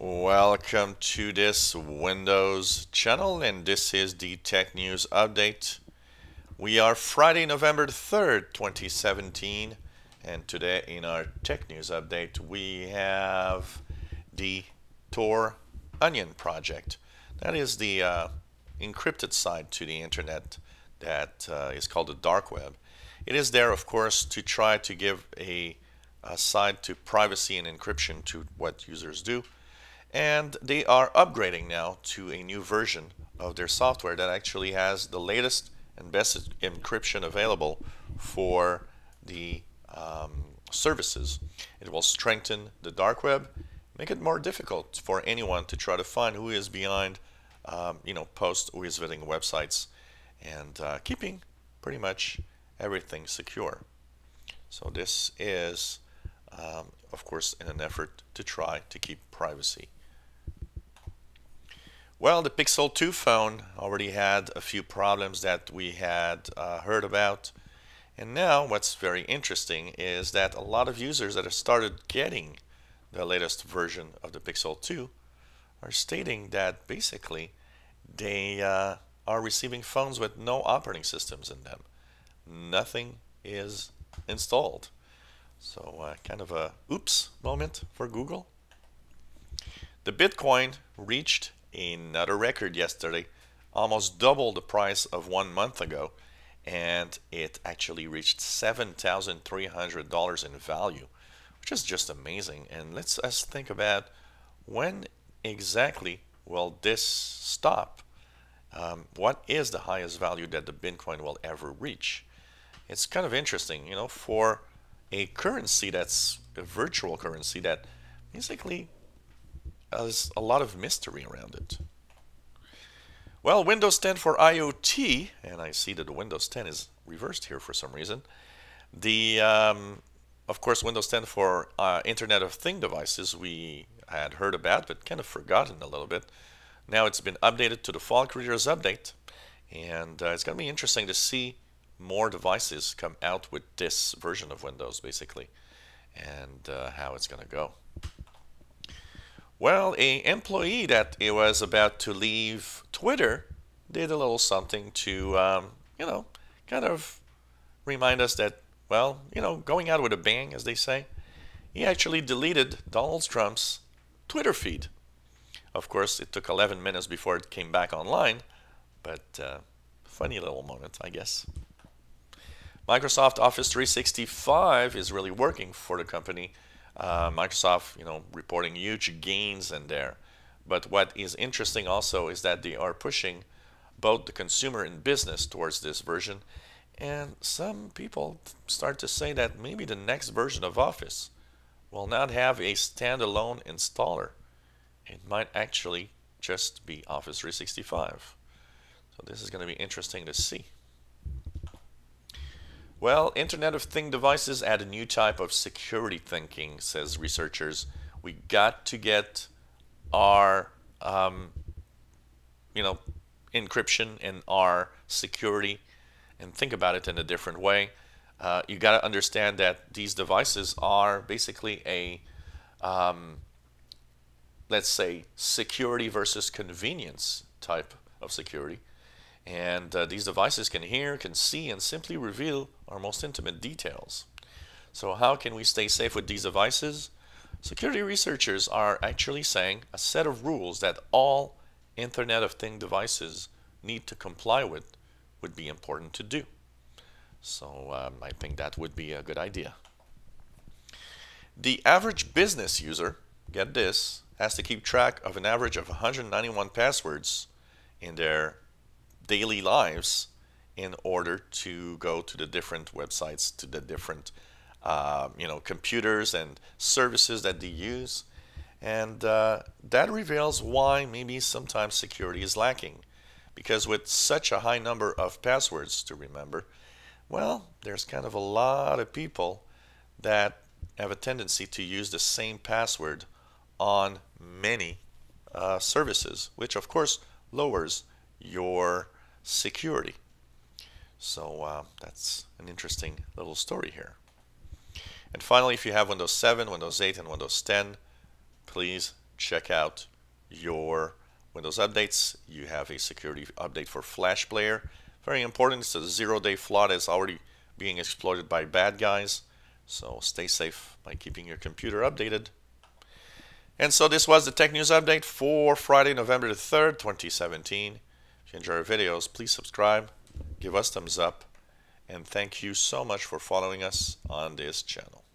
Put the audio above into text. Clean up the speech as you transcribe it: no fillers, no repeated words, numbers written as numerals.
Welcome to this Windows channel, and this is the Tech News Update. We are Friday, November 3rd, 2017, and today in our Tech News Update we have the Tor Onion project. That is the encrypted side to the internet that is called the dark web. It is there, of course, to try to give a side to privacy and encryption to what users do. And they are upgrading now to a new version of their software that actually has the latest and best encryption available for the services. It will strengthen the dark web, make it more difficult for anyone to try to find who is behind posts, who is visiting websites, and keeping pretty much everything secure. So this is of course in an effort to try to keep privacy. Well, the Pixel 2 phone already had a few problems that we had heard about. And now what's very interesting is that a lot of users that have started getting the latest version of the Pixel 2 are stating that basically they are receiving phones with no operating systems in them. Nothing is installed. So kind of a oops moment for Google. The Bitcoin reached another record yesterday, almost double the price of 1 month ago, and it actually reached $7,300 in value, which is just amazing. And let's us think about when exactly will this stop. What is the highest value that the Bitcoin will ever reach? It's kind of interesting, for a currency that's a virtual currency that basically has a lot of mystery around it. Well, Windows 10 for IoT, and I see that the Windows 10 is reversed here for some reason. The, of course, Windows 10 for Internet of Things devices we had heard about, but kind of forgotten a little bit. Now it's been updated to the Fall Creators Update, and it's going to be interesting to see more devices come out with this version of Windows, basically, and how it's going to go. Well, an employee that was about to leave Twitter did a little something to, kind of remind us that, well, going out with a bang, as they say. He actually deleted Donald Trump's Twitter feed. Of course, it took 11 minutes before it came back online, but funny little moment, I guess. Microsoft Office 365 is really working for the company. Microsoft, reporting huge gains in there. But what is interesting also is that they are pushing both the consumer and business towards this version. And some people start to say that maybe the next version of Office will not have a standalone installer. It might actually just be Office 365. So this is going to be interesting to see. Well, Internet of Things devices add a new type of security thinking, says researchers. We got to get our, encryption and our security and think about it in a different way. You got to understand that these devices are basically a, let's say, security versus convenience type of security. And these devices can hear, can see, and simply reveal our most intimate details. So how can we stay safe with these devices? Security researchers are actually saying a set of rules that all Internet of Things devices need to comply with would be important to do. So I think that would be a good idea. The average business user, get this, has to keep track of an average of 191 passwords in their daily lives in order to go to the different websites, to the different computers and services that they use. And that reveals why maybe sometimes security is lacking, because with such a high number of passwords to remember, well, there's kind of a lot of people that have a tendency to use the same password on many services, which of course lowers your security. So that's an interesting little story here. And finally, if you have Windows 7, Windows 8, and Windows 10, please check out your Windows updates. You have a security update for Flash Player. Very important. It's a 0-day flaw that's already being exploited by bad guys. So stay safe by keeping your computer updated. And so this was the Tech News Update for Friday, November the 3rd, 2017. If you enjoy our videos, please subscribe, give us thumbs up, and thank you so much for following us on this channel.